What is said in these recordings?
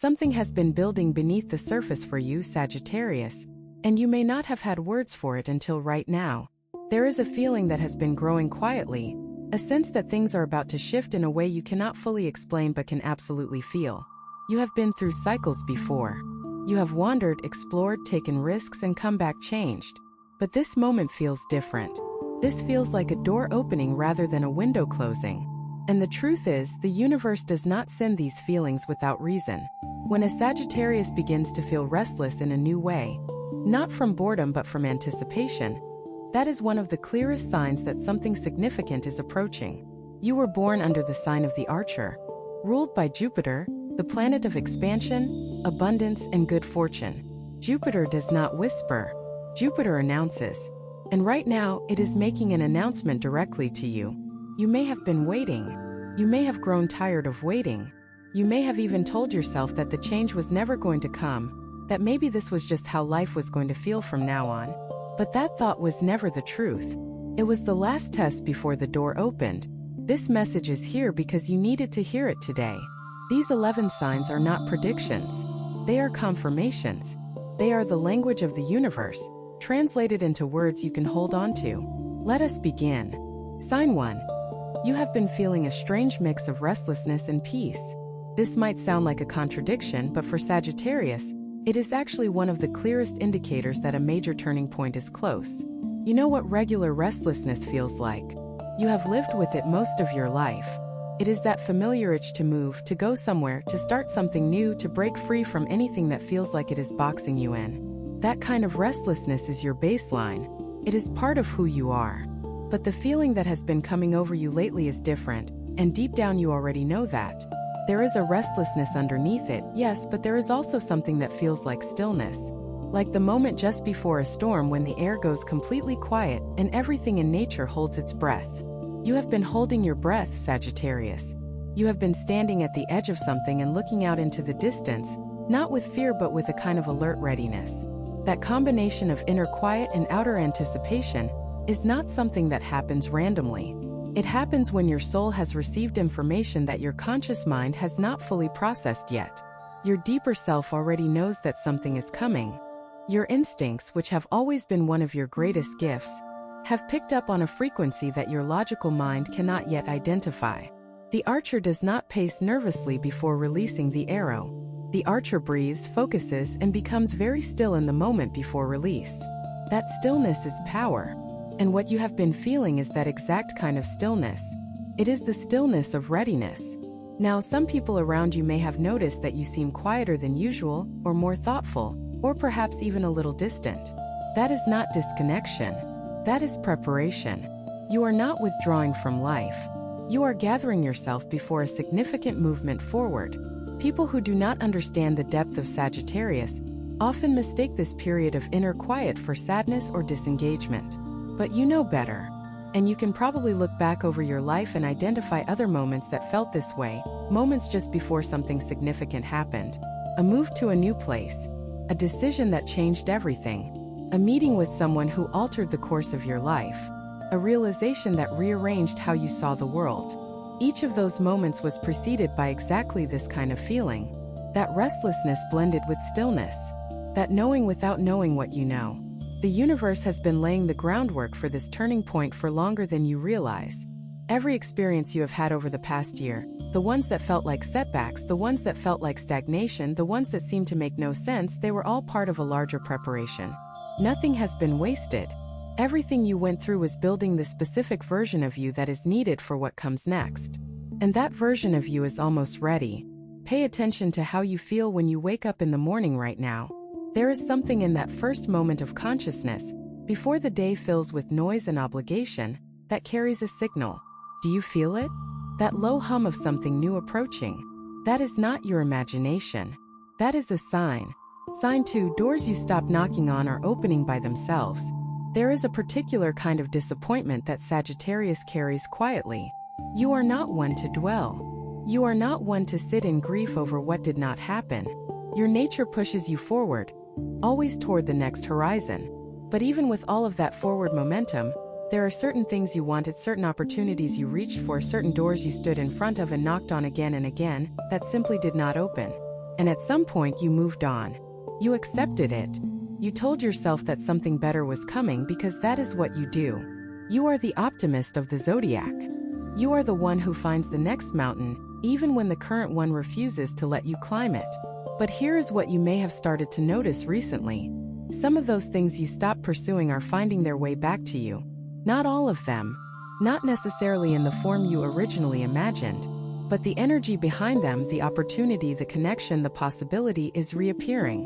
Something has been building beneath the surface for you, Sagittarius, and you may not have had words for it until right now. There is a feeling that has been growing quietly, a sense that things are about to shift in a way you cannot fully explain but can absolutely feel. You have been through cycles before. You have wandered, explored, taken risks, and come back changed. But this moment feels different. This feels like a door opening rather than a window closing. And the truth is, the universe does not send these feelings without reason. When a Sagittarius begins to feel restless in a new way, not from boredom but from anticipation, that is one of the clearest signs that something significant is approaching. You were born under the sign of the Archer, ruled by Jupiter, the planet of expansion, abundance, and good fortune. Jupiter does not whisper. Jupiter announces. And right now, it is making an announcement directly to you. You may have been waiting. You may have grown tired of waiting. You may have even told yourself that the change was never going to come, that maybe this was just how life was going to feel from now on. But that thought was never the truth. It was the last test before the door opened. This message is here because you needed to hear it today. These 11 signs are not predictions. They are confirmations. They are the language of the universe, translated into words you can hold on to. Let us begin. Sign 1. You have been feeling a strange mix of restlessness and peace. This might sound like a contradiction, but for Sagittarius, it is actually one of the clearest indicators that a major turning point is close. You know what regular restlessness feels like. You have lived with it most of your life. It is that familiar itch to move, to go somewhere, to start something new, to break free from anything that feels like it is boxing you in. That kind of restlessness is your baseline. It is part of who you are. But the feeling that has been coming over you lately is different, and deep down you already know that. There is a restlessness underneath it, yes, but there is also something that feels like stillness. Like the moment just before a storm when the air goes completely quiet and everything in nature holds its breath. You have been holding your breath, Sagittarius. You have been standing at the edge of something and looking out into the distance, not with fear but with a kind of alert readiness. That combination of inner quiet and outer anticipation is not something that happens randomly. It happens when your soul has received information that your conscious mind has not fully processed yet. Your deeper self already knows that something is coming. Your instincts, which have always been one of your greatest gifts, have picked up on a frequency that your logical mind cannot yet identify. The archer does not pace nervously before releasing the arrow. The archer breathes, focuses, and becomes very still in the moment before release. That stillness is power. And what you have been feeling is that exact kind of stillness. It is the stillness of readiness. Now, some people around you may have noticed that you seem quieter than usual, or more thoughtful, or perhaps even a little distant. That is not disconnection. That is preparation. You are not withdrawing from life. You are gathering yourself before a significant movement forward. People who do not understand the depth of Sagittarius often mistake this period of inner quiet for sadness or disengagement. But you know better. And you can probably look back over your life and identify other moments that felt this way, moments just before something significant happened. A move to a new place. A decision that changed everything. A meeting with someone who altered the course of your life. A realization that rearranged how you saw the world. Each of those moments was preceded by exactly this kind of feeling. That restlessness blended with stillness. That knowing without knowing what you know. The universe has been laying the groundwork for this turning point for longer than you realize. Every experience you have had over the past year, the ones that felt like setbacks, the ones that felt like stagnation, the ones that seemed to make no sense, they were all part of a larger preparation. Nothing has been wasted. Everything you went through was building the specific version of you that is needed for what comes next. And that version of you is almost ready. Pay attention to how you feel when you wake up in the morning right now. There is something in that first moment of consciousness, before the day fills with noise and obligation, that carries a signal. Do you feel it? That low hum of something new approaching. That is not your imagination. That is a sign. Sign 2, doors you stop knocking on are opening by themselves. There is a particular kind of disappointment that Sagittarius carries quietly. You are not one to dwell. You are not one to sit in grief over what did not happen. Your nature pushes you forward, always toward the next horizon. But even with all of that forward momentum, there are certain things you wanted, certain opportunities you reached for, certain doors you stood in front of and knocked on again and again, that simply did not open. And at some point you moved on. You accepted it. You told yourself that something better was coming because that is what you do. You are the optimist of the zodiac. You are the one who finds the next mountain, even when the current one refuses to let you climb it. But here is what you may have started to notice recently. Some of those things you stopped pursuing are finding their way back to you. Not all of them. Not necessarily in the form you originally imagined. But the energy behind them, the opportunity, the connection, the possibility is reappearing.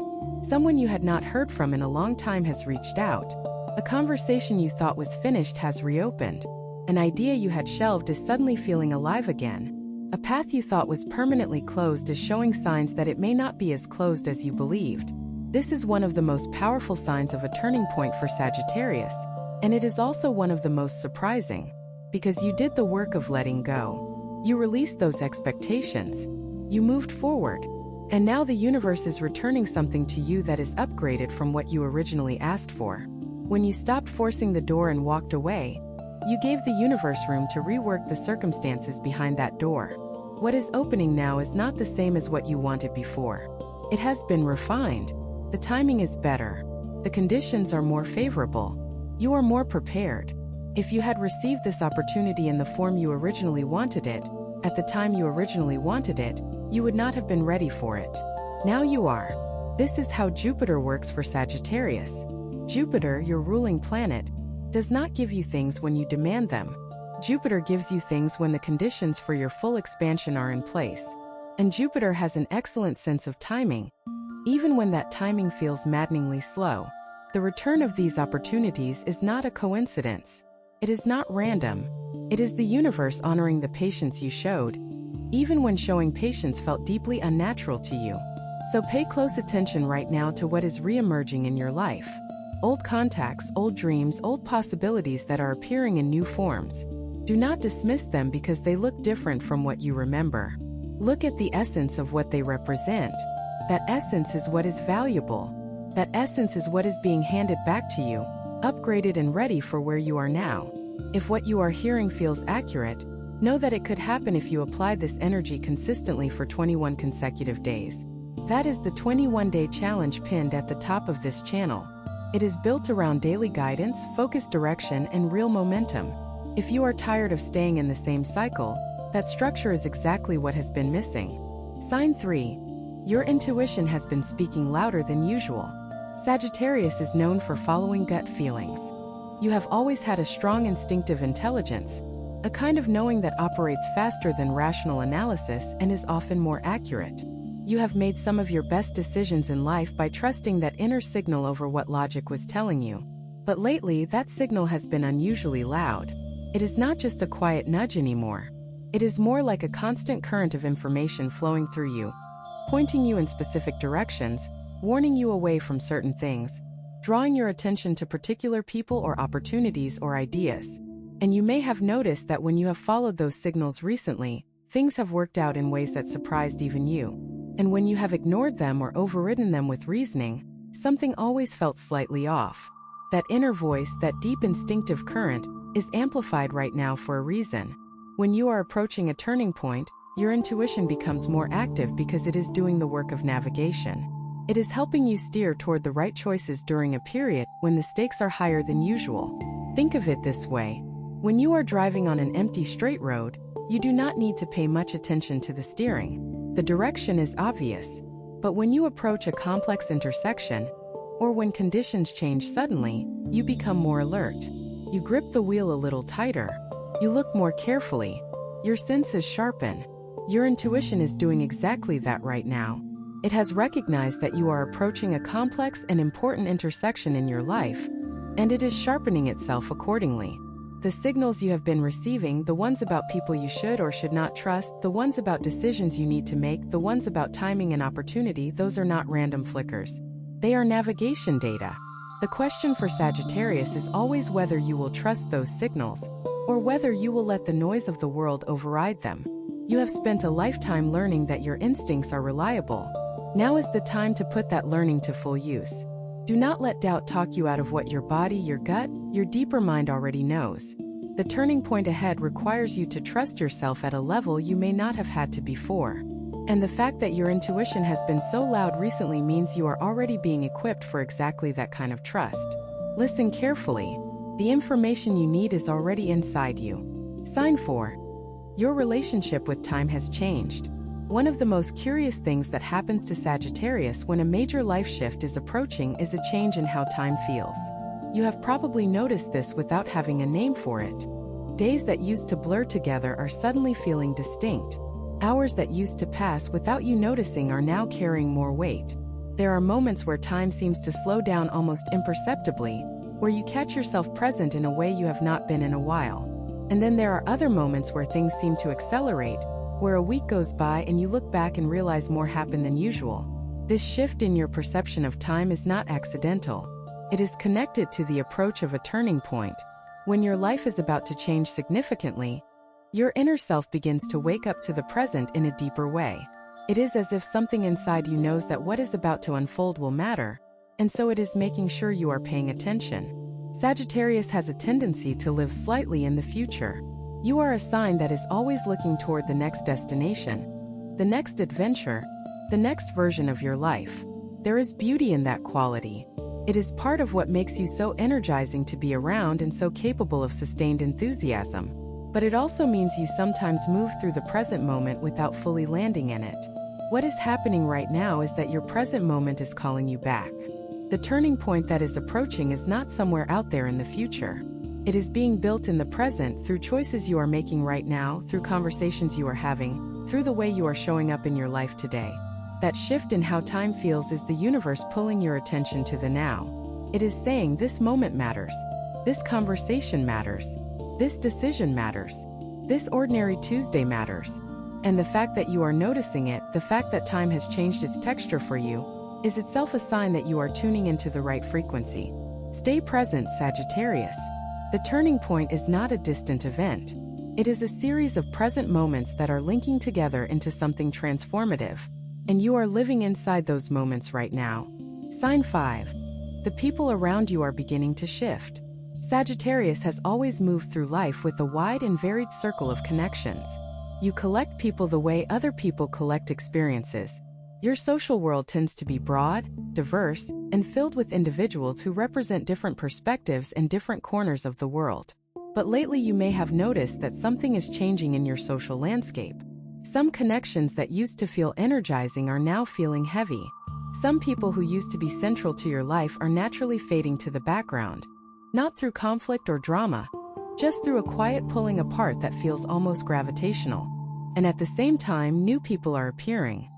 Someone you had not heard from in a long time has reached out. A conversation you thought was finished has reopened. An idea you had shelved is suddenly feeling alive again. A path you thought was permanently closed is showing signs that it may not be as closed as you believed. This is one of the most powerful signs of a turning point for Sagittarius, and it is also one of the most surprising, because you did the work of letting go. You released those expectations. You moved forward. And now the universe is returning something to you that is upgraded from what you originally asked for. When you stopped forcing the door and walked away, you gave the universe room to rework the circumstances behind that door. What is opening now is not the same as what you wanted before. It has been refined. The timing is better. The conditions are more favorable. You are more prepared. If you had received this opportunity in the form you originally wanted it, at the time you originally wanted it, you would not have been ready for it. Now you are. This is how Jupiter works for Sagittarius. Jupiter, your ruling planet, does not give you things when you demand them. Jupiter gives you things when the conditions for your full expansion are in place. And Jupiter has an excellent sense of timing, even when that timing feels maddeningly slow. The return of these opportunities is not a coincidence. It is not random. It is the universe honoring the patience you showed, even when showing patience felt deeply unnatural to you. So pay close attention right now to what is re-emerging in your life. Old contacts, old dreams, old possibilities that are appearing in new forms. Do not dismiss them because they look different from what you remember. Look at the essence of what they represent. That essence is what is valuable. That essence is what is being handed back to you, upgraded and ready for where you are now. If what you are hearing feels accurate, know that it could happen if you apply this energy consistently for 21 consecutive days. That is the 21-day challenge pinned at the top of this channel. It is built around daily guidance, focused direction, and real momentum. If you are tired of staying in the same cycle, that structure is exactly what has been missing. Sign 3. Your intuition has been speaking louder than usual. Sagittarius is known for following gut feelings. You have always had a strong instinctive intelligence, a kind of knowing that operates faster than rational analysis and is often more accurate. You have made some of your best decisions in life by trusting that inner signal over what logic was telling you. But lately, that signal has been unusually loud. It is not just a quiet nudge anymore. It is more like a constant current of information flowing through you, pointing you in specific directions, warning you away from certain things, drawing your attention to particular people or opportunities or ideas. And you may have noticed that when you have followed those signals recently, things have worked out in ways that surprised even you. And when you have ignored them or overridden them with reasoning, something always felt slightly off. That inner voice, that deep instinctive current, is amplified right now for a reason. When you are approaching a turning point, your intuition becomes more active because it is doing the work of navigation. It is helping you steer toward the right choices during a period when the stakes are higher than usual. Think of it this way. When you are driving on an empty straight road, you do not need to pay much attention to the steering. The direction is obvious. But when you approach a complex intersection, or when conditions change suddenly, you become more alert. You grip the wheel a little tighter. You look more carefully. Your senses sharpen. Your intuition is doing exactly that right now. It has recognized that you are approaching a complex and important intersection in your life, and it is sharpening itself accordingly. The signals you have been receiving, the ones about people you should or should not trust, the ones about decisions you need to make, the ones about timing and opportunity, those are not random flickers. They are navigation data. The question for Sagittarius is always whether you will trust those signals, or whether you will let the noise of the world override them. You have spent a lifetime learning that your instincts are reliable. Now is the time to put that learning to full use. Do not let doubt talk you out of what your body, your gut, your deeper mind already knows. The turning point ahead requires you to trust yourself at a level you may not have had to before. And the fact that your intuition has been so loud recently means you are already being equipped for exactly that kind of trust. Listen carefully. The information you need is already inside you. Sign 4. Your relationship with time has changed. One of the most curious things that happens to Sagittarius when a major life shift is approaching is a change in how time feels. You have probably noticed this without having a name for it. Days that used to blur together are suddenly feeling distinct. Hours that used to pass without you noticing are now carrying more weight. There are moments where time seems to slow down almost imperceptibly, where you catch yourself present in a way you have not been in a while. And then there are other moments where things seem to accelerate, where a week goes by and you look back and realize more happened than usual. This shift in your perception of time is not accidental. It is connected to the approach of a turning point. When your life is about to change significantly, your inner self begins to wake up to the present in a deeper way. It is as if something inside you knows that what is about to unfold will matter, and so it is making sure you are paying attention. Sagittarius has a tendency to live slightly in the future. You are a sign that is always looking toward the next destination, the next adventure, the next version of your life. There is beauty in that quality. It is part of what makes you so energizing to be around and so capable of sustained enthusiasm. But it also means you sometimes move through the present moment without fully landing in it. What is happening right now is that your present moment is calling you back. The turning point that is approaching is not somewhere out there in the future. It is being built in the present through choices you are making right now, through conversations you are having, through the way you are showing up in your life today. That shift in how time feels is the universe pulling your attention to the now. It is saying this moment matters. This conversation matters. This decision matters. This ordinary Tuesday matters. And the fact that you are noticing it, the fact that time has changed its texture for you, is itself a sign that you are tuning into the right frequency. Stay present, Sagittarius. The turning point is not a distant event. It is a series of present moments that are linking together into something transformative. And you are living inside those moments right now. Sign 5. The people around you are beginning to shift. Sagittarius has always moved through life with a wide and varied circle of connections. You collect people the way other people collect experiences. Your social world tends to be broad, diverse, and filled with individuals who represent different perspectives and different corners of the world. But lately you may have noticed that something is changing in your social landscape. Some connections that used to feel energizing are now feeling heavy. Some people who used to be central to your life are naturally fading to the background. Not through conflict or drama, just through a quiet pulling apart that feels almost gravitational. And at the same time, new people are appearing.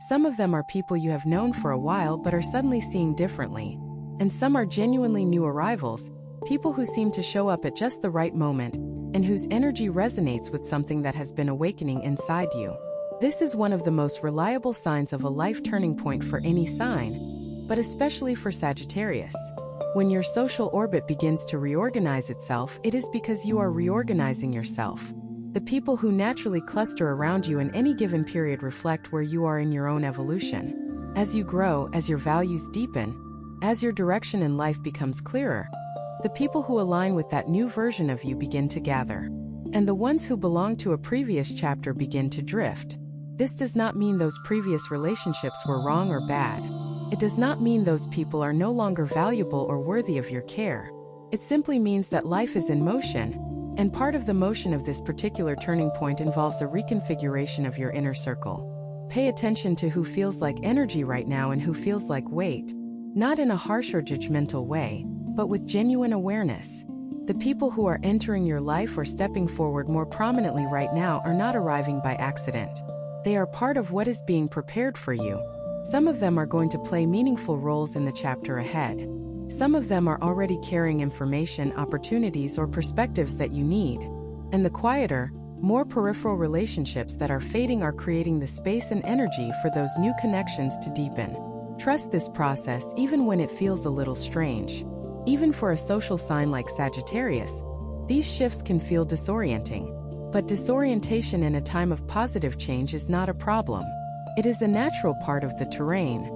Some of them are people you have known for a while but are suddenly seeing differently. And some are genuinely new arrivals, people who seem to show up at just the right moment, and whose energy resonates with something that has been awakening inside you. This is one of the most reliable signs of a life turning point for any sign, but especially for Sagittarius. When your social orbit begins to reorganize itself, it is because you are reorganizing yourself. The people who naturally cluster around you in any given period reflect where you are in your own evolution. As you grow, as your values deepen, as your direction in life becomes clearer, the people who align with that new version of you begin to gather. And the ones who belong to a previous chapter begin to drift. This does not mean those previous relationships were wrong or bad. It does not mean those people are no longer valuable or worthy of your care. It simply means that life is in motion, and part of the motion of this particular turning point involves a reconfiguration of your inner circle. Pay attention to who feels like energy right now and who feels like weight, not in a harsh or judgmental way, but with genuine awareness. The people who are entering your life or stepping forward more prominently right now are not arriving by accident. They are part of what is being prepared for you. Some of them are going to play meaningful roles in the chapter ahead. Some of them are already carrying information, opportunities, or perspectives that you need. And the quieter, more peripheral relationships that are fading are creating the space and energy for those new connections to deepen. Trust this process even when it feels a little strange. Even for a social sign like Sagittarius, these shifts can feel disorienting. But disorientation in a time of positive change is not a problem. It is a natural part of the terrain.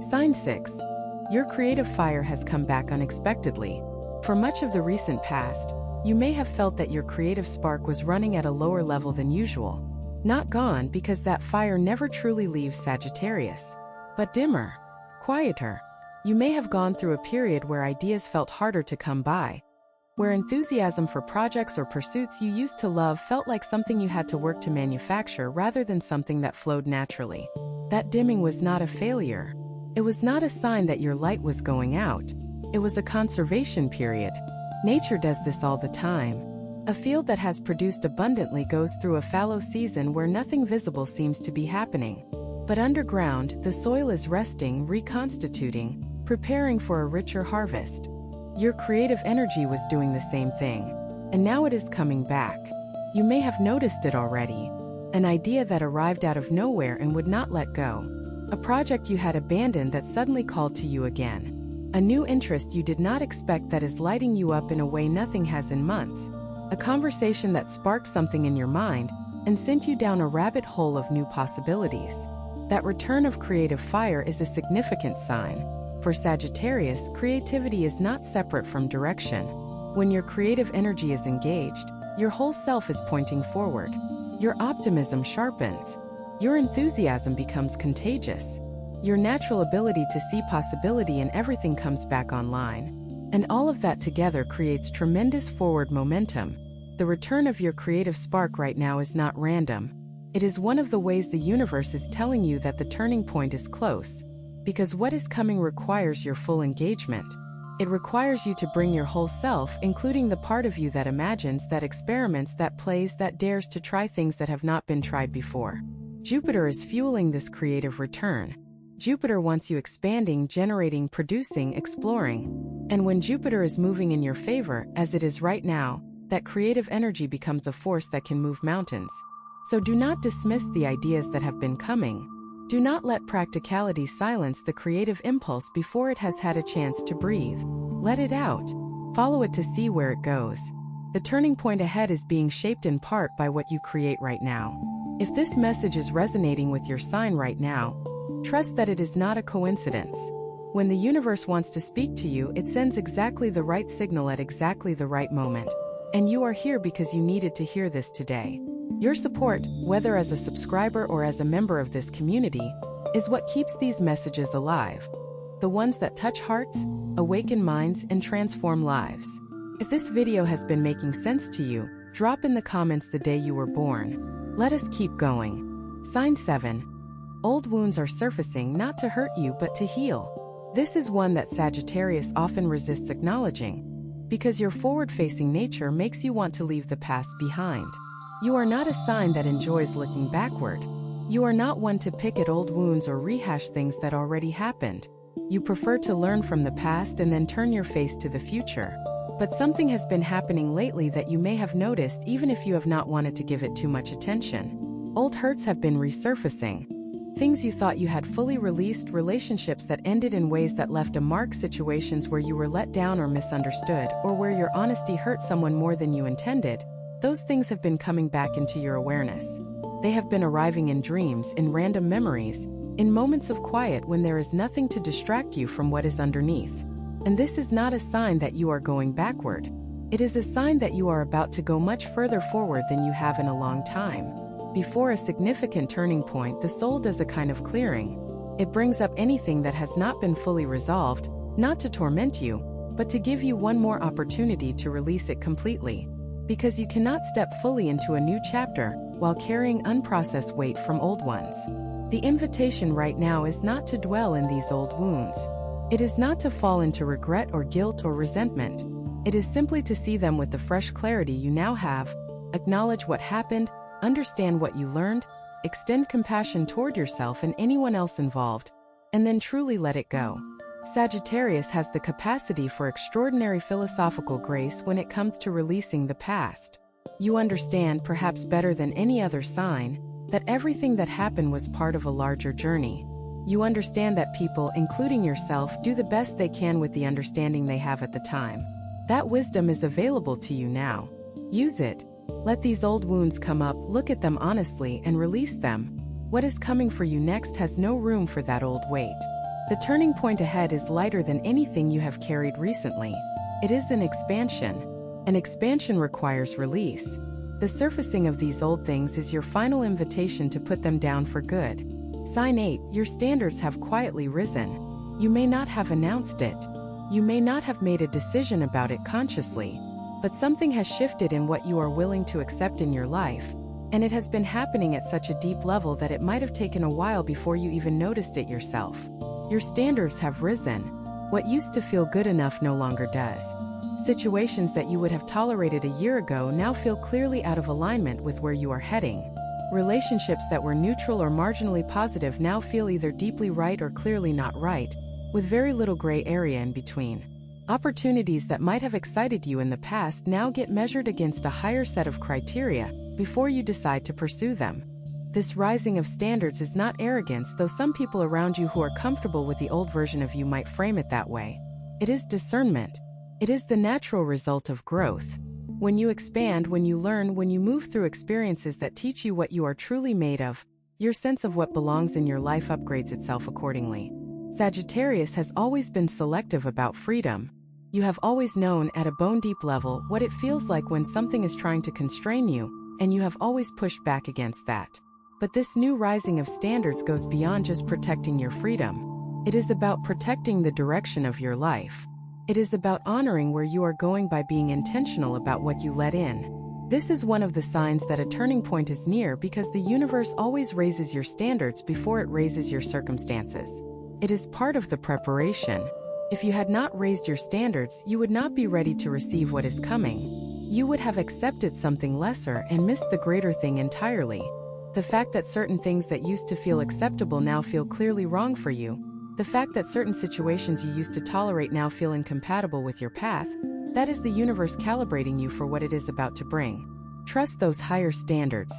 Sign 6. Your creative fire has come back unexpectedly. For much of the recent past, you may have felt that your creative spark was running at a lower level than usual. Not gone, because that fire never truly leaves Sagittarius, but dimmer, quieter. You may have gone through a period where ideas felt harder to come by, where enthusiasm for projects or pursuits you used to love felt like something you had to work to manufacture rather than something that flowed naturally. That dimming was not a failure. It was not a sign that your light was going out. It was a conservation period. Nature does this all the time. A field that has produced abundantly goes through a fallow season where nothing visible seems to be happening. But underground, the soil is resting, reconstituting, preparing for a richer harvest. Your creative energy was doing the same thing, and now it is coming back. You may have noticed it already. An idea that arrived out of nowhere and would not let go. A project you had abandoned that suddenly called to you again. A new interest you did not expect that is lighting you up in a way nothing has in months. A conversation that sparked something in your mind and sent you down a rabbit hole of new possibilities. That return of creative fire is a significant sign. For Sagittarius, creativity is not separate from direction. When your creative energy is engaged, your whole self is pointing forward. Your optimism sharpens. Your enthusiasm becomes contagious. Your natural ability to see possibility in everything comes back online. And all of that together creates tremendous forward momentum. The return of your creative spark right now is not random. It is one of the ways the universe is telling you that the turning point is close. Because what is coming requires your full engagement. It requires you to bring your whole self, including the part of you that imagines, that experiments, that plays, that dares to try things that have not been tried before. Jupiter is fueling this creative return. Jupiter wants you expanding, generating, producing, exploring. And when Jupiter is moving in your favor, as it is right now, that creative energy becomes a force that can move mountains. So do not dismiss the ideas that have been coming. Do not let practicality silence the creative impulse before it has had a chance to breathe. Let it out. Follow it to see where it goes. The turning point ahead is being shaped in part by what you create right now. If this message is resonating with your sign right now, trust that it is not a coincidence. When the universe wants to speak to you, it sends exactly the right signal at exactly the right moment. And you are here because you needed to hear this today. Your support, whether as a subscriber or as a member of this community, is what keeps these messages alive. The ones that touch hearts, awaken minds, and transform lives. If this video has been making sense to you, drop in the comments the day you were born. Let us keep going. Sign 7. Old wounds are surfacing not to hurt you but to heal. This is one that Sagittarius often resists acknowledging, because your forward-facing nature makes you want to leave the past behind. You are not a sign that enjoys looking backward. You are not one to pick at old wounds or rehash things that already happened. You prefer to learn from the past and then turn your face to the future. But something has been happening lately that you may have noticed even if you have not wanted to give it too much attention. Old hurts have been resurfacing. Things you thought you had fully released, relationships that ended in ways that left a mark, situations where you were let down or misunderstood, or where your honesty hurt someone more than you intended. Those things have been coming back into your awareness. They have been arriving in dreams, in random memories, in moments of quiet when there is nothing to distract you from what is underneath. And this is not a sign that you are going backward. It is a sign that you are about to go much further forward than you have in a long time. Before a significant turning point, the soul does a kind of clearing. It brings up anything that has not been fully resolved, not to torment you, but to give you one more opportunity to release it completely. Because you cannot step fully into a new chapter while carrying unprocessed weight from old ones. The invitation right now is not to dwell in these old wounds. It is not to fall into regret or guilt or resentment. It is simply to see them with the fresh clarity you now have, acknowledge what happened, understand what you learned, extend compassion toward yourself and anyone else involved, and then truly let it go. Sagittarius has the capacity for extraordinary philosophical grace when it comes to releasing the past. You understand, perhaps better than any other sign, that everything that happened was part of a larger journey. You understand that people, including yourself, do the best they can with the understanding they have at the time. That wisdom is available to you now. Use it. Let these old wounds come up, look at them honestly, and release them. What is coming for you next has no room for that old weight. The turning point ahead is lighter than anything you have carried recently. It is an expansion. An expansion requires release. The surfacing of these old things is your final invitation to put them down for good. Sign 8, your standards have quietly risen. You may not have announced it. You may not have made a decision about it consciously, but something has shifted in what you are willing to accept in your life, and it has been happening at such a deep level that it might have taken a while before you even noticed it yourself. Your standards have risen. What used to feel good enough no longer does. Situations that you would have tolerated a year ago now feel clearly out of alignment with where you are heading. Relationships that were neutral or marginally positive now feel either deeply right or clearly not right, with very little gray area in between. Opportunities that might have excited you in the past now get measured against a higher set of criteria before you decide to pursue them. This rising of standards is not arrogance, though some people around you who are comfortable with the old version of you might frame it that way. It is discernment. It is the natural result of growth. When you expand, when you learn, when you move through experiences that teach you what you are truly made of, your sense of what belongs in your life upgrades itself accordingly. Sagittarius has always been selective about freedom. You have always known at a bone-deep level what it feels like when something is trying to constrain you, and you have always pushed back against that. But this new rising of standards goes beyond just protecting your freedom. It is about protecting the direction of your life. It is about honoring where you are going by being intentional about what you let in. This is one of the signs that a turning point is near, because the universe always raises your standards before it raises your circumstances. It is part of the preparation. If you had not raised your standards, you would not be ready to receive what is coming. You would have accepted something lesser and missed the greater thing entirely. The fact that certain things that used to feel acceptable now feel clearly wrong for you, the fact that certain situations you used to tolerate now feel incompatible with your path, that is the universe calibrating you for what it is about to bring. Trust those higher standards.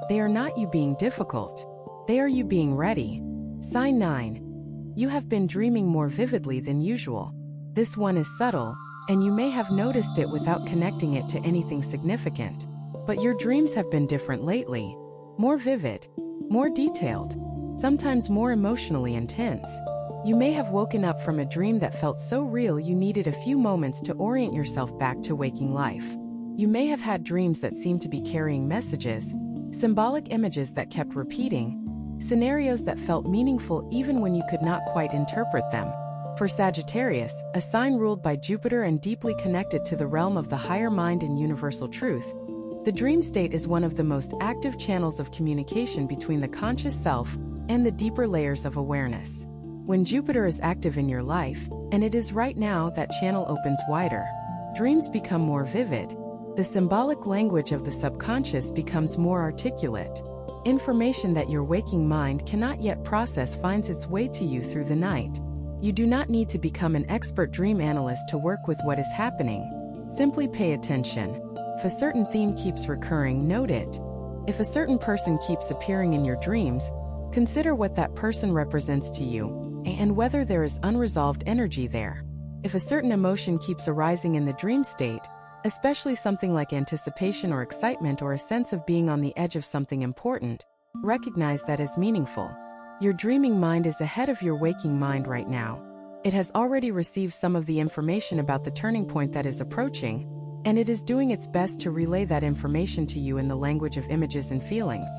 They are not you being difficult. They are you being ready. Sign 9. You have been dreaming more vividly than usual. This one is subtle, and you may have noticed it without connecting it to anything significant. But your dreams have been different lately. More vivid, more detailed, sometimes more emotionally intense. You may have woken up from a dream that felt so real you needed a few moments to orient yourself back to waking life. You may have had dreams that seemed to be carrying messages, symbolic images that kept repeating, scenarios that felt meaningful even when you could not quite interpret them. For Sagittarius, a sign ruled by Jupiter and deeply connected to the realm of the higher mind and universal truth, the dream state is one of the most active channels of communication between the conscious self and the deeper layers of awareness. When Jupiter is active in your life, and it is right now, that channel opens wider. Dreams become more vivid. The symbolic language of the subconscious becomes more articulate. Information that your waking mind cannot yet process finds its way to you through the night. You do not need to become an expert dream analyst to work with what is happening. Simply pay attention. If a certain theme keeps recurring, note it. If a certain person keeps appearing in your dreams, consider what that person represents to you, and whether there is unresolved energy there. If a certain emotion keeps arising in the dream state, especially something like anticipation or excitement or a sense of being on the edge of something important, recognize that as meaningful. Your dreaming mind is ahead of your waking mind right now. It has already received some of the information about the turning point that is approaching, and it is doing its best to relay that information to you in the language of images and feelings.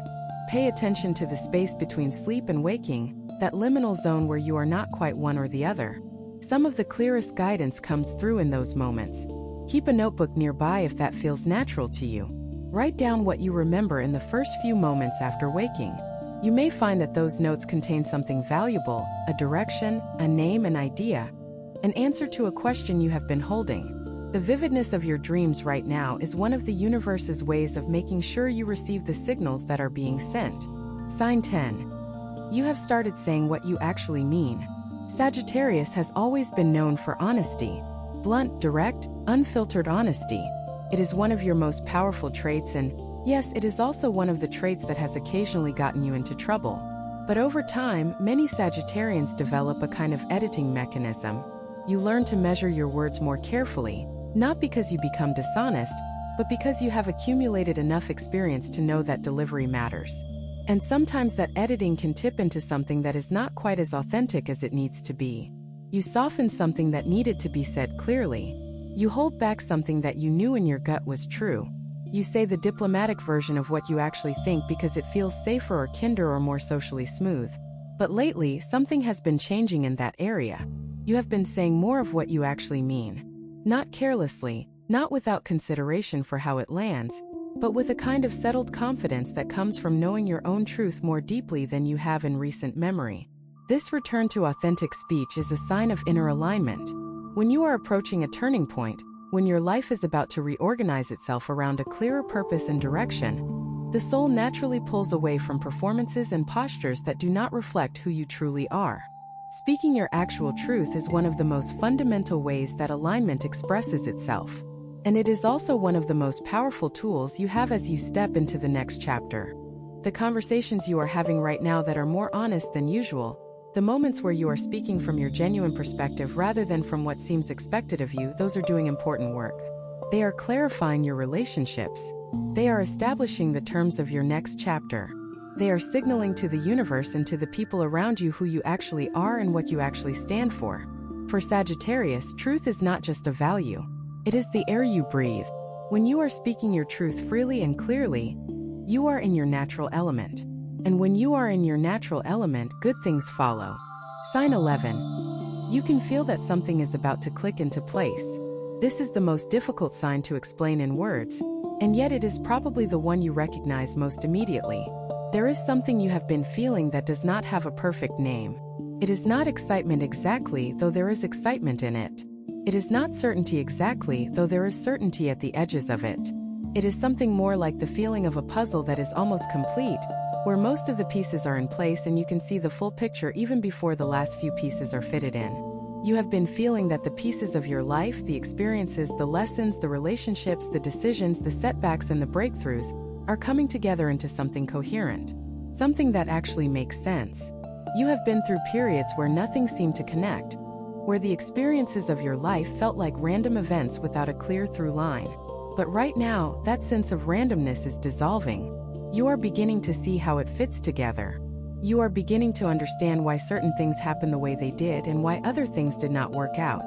Pay attention to the space between sleep and waking, that liminal zone where you are not quite one or the other. Some of the clearest guidance comes through in those moments. Keep a notebook nearby if that feels natural to you. Write down what you remember in the first few moments after waking. You may find that those notes contain something valuable, a direction, a name, an idea, an answer to a question you have been holding. The vividness of your dreams right now is one of the universe's ways of making sure you receive the signals that are being sent. Sign 10. You have started saying what you actually mean. Sagittarius has always been known for honesty. Blunt, direct, unfiltered honesty. It is one of your most powerful traits, and yes, it is also one of the traits that has occasionally gotten you into trouble. But over time, many Sagittarians develop a kind of editing mechanism. You learn to measure your words more carefully, not because you become dishonest, but because you have accumulated enough experience to know that delivery matters. And sometimes that editing can tip into something that is not quite as authentic as it needs to be. You soften something that needed to be said clearly. You hold back something that you knew in your gut was true. You say the diplomatic version of what you actually think because it feels safer or kinder or more socially smooth. But lately, something has been changing in that area. You have been saying more of what you actually mean. Not carelessly, not without consideration for how it lands, but with a kind of settled confidence that comes from knowing your own truth more deeply than you have in recent memory. This return to authentic speech is a sign of inner alignment. When you are approaching a turning point, when your life is about to reorganize itself around a clearer purpose and direction, the soul naturally pulls away from performances and postures that do not reflect who you truly are. Speaking your actual truth is one of the most fundamental ways that alignment expresses itself. And it is also one of the most powerful tools you have as you step into the next chapter. The conversations you are having right now that are more honest than usual, the moments where you are speaking from your genuine perspective rather than from what seems expected of you, those are doing important work. They are clarifying your relationships. They are establishing the terms of your next chapter. They are signaling to the universe and to the people around you who you actually are and what you actually stand for. For Sagittarius, truth is not just a value. It is the air you breathe. When you are speaking your truth freely and clearly, you are in your natural element. And when you are in your natural element, good things follow. Sign 11. You can feel that something is about to click into place. This is the most difficult sign to explain in words, and yet it is probably the one you recognize most immediately. There is something you have been feeling that does not have a perfect name. It is not excitement exactly, though there is excitement in it. It is not certainty exactly, though there is certainty at the edges of it. It is something more like the feeling of a puzzle that is almost complete, where most of the pieces are in place and you can see the full picture even before the last few pieces are fitted in. You have been feeling that the pieces of your life, the experiences, the lessons, the relationships, the decisions, the setbacks, and the breakthroughs are coming together into something coherent. Something that actually makes sense. You have been through periods where nothing seemed to connect, where the experiences of your life felt like random events without a clear through line. But right now, that sense of randomness is dissolving. You are beginning to see how it fits together. You are beginning to understand why certain things happened the way they did and why other things did not work out.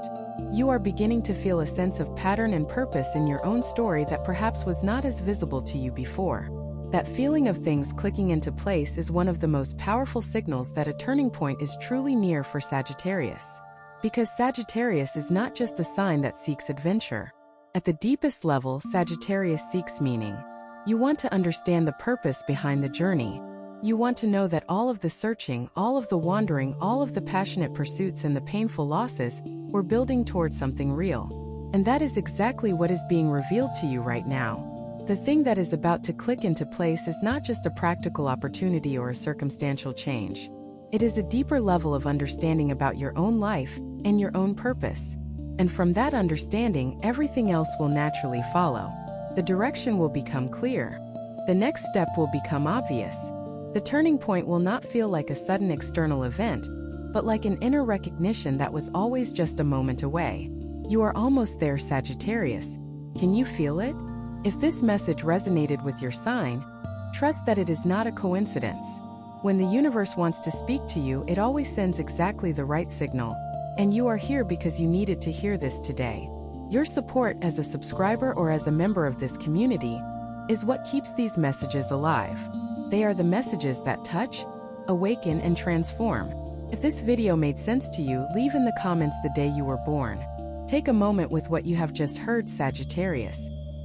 You are beginning to feel a sense of pattern and purpose in your own story that perhaps was not as visible to you before. That feeling of things clicking into place is one of the most powerful signals that a turning point is truly near for Sagittarius. Because Sagittarius is not just a sign that seeks adventure. At the deepest level, Sagittarius seeks meaning. You want to understand the purpose behind the journey. You want to know that all of the searching, all of the wandering, all of the passionate pursuits and the painful losses were building towards something real. And that is exactly what is being revealed to you right now. The thing that is about to click into place is not just a practical opportunity or a circumstantial change. It is a deeper level of understanding about your own life and your own purpose. And from that understanding, everything else will naturally follow. The direction will become clear. The next step will become obvious. The turning point will not feel like a sudden external event, but like an inner recognition that was always just a moment away. You are almost there, Sagittarius. Can you feel it? If this message resonated with your sign, trust that it is not a coincidence. When the universe wants to speak to you, it always sends exactly the right signal. And you are here because you needed to hear this today. Your support as a subscriber or as a member of this community is what keeps these messages alive. They are the messages that touch, awaken, and transform. If this video made sense to you, leave in the comments the day you were born. Take a moment with what you have just heard, Sagittarius.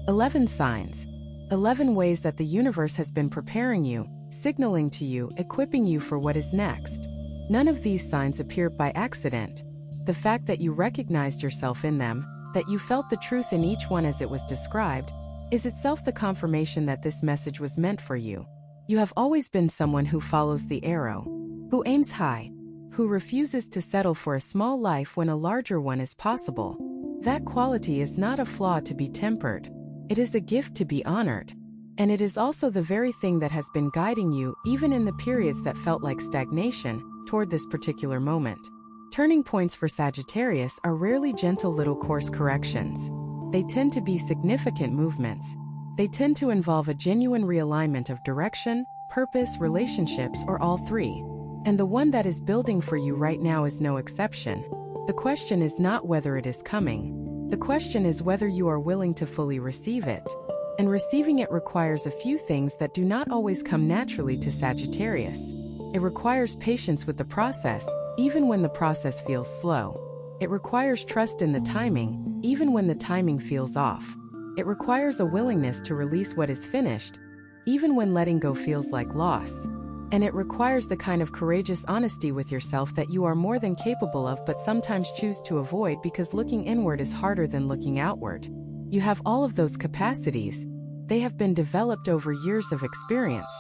11 signs. 11 ways that the universe has been preparing you, signaling to you, equipping you for what is next. None of these signs appear by accident. The fact that you recognized yourself in them, that you felt the truth in each one as it was described, is itself the confirmation that this message was meant for you. You have always been someone who follows the arrow, who aims high, who refuses to settle for a small life when a larger one is possible. That quality is not a flaw to be tempered. It is a gift to be honored. And it is also the very thing that has been guiding you, even in the periods that felt like stagnation, toward this particular moment. Turning points for Sagittarius are rarely gentle little course corrections. They tend to be significant movements. They tend to involve a genuine realignment of direction, purpose, relationships, or all three. And the one that is building for you right now is no exception. The question is not whether it is coming. The question is whether you are willing to fully receive it. And receiving it requires a few things that do not always come naturally to Sagittarius. It requires patience with the process, even when the process feels slow. It requires trust in the timing, even when the timing feels off. It requires a willingness to release what is finished, even when letting go feels like loss. And it requires the kind of courageous honesty with yourself that you are more than capable of but sometimes choose to avoid because looking inward is harder than looking outward. You have all of those capacities. They have been developed over years of experience.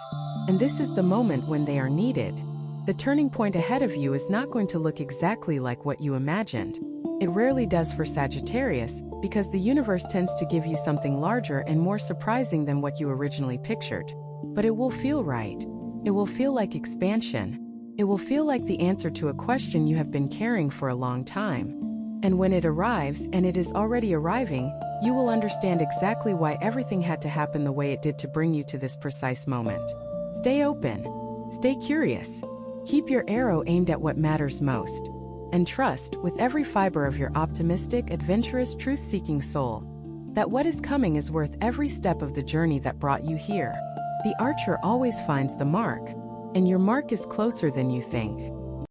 And this is the moment when they are needed. The turning point ahead of you is not going to look exactly like what you imagined. It rarely does for Sagittarius, because the universe tends to give you something larger and more surprising than what you originally pictured. But it will feel right. It will feel like expansion. It will feel like the answer to a question you have been carrying for a long time. And when it arrives, and it is already arriving, you will understand exactly why everything had to happen the way it did to bring you to this precise moment. Stay open. Stay curious. Keep your arrow aimed at what matters most. And trust, with every fiber of your optimistic, adventurous, truth-seeking soul, that what is coming is worth every step of the journey that brought you here. The archer always finds the mark, and your mark is closer than you think.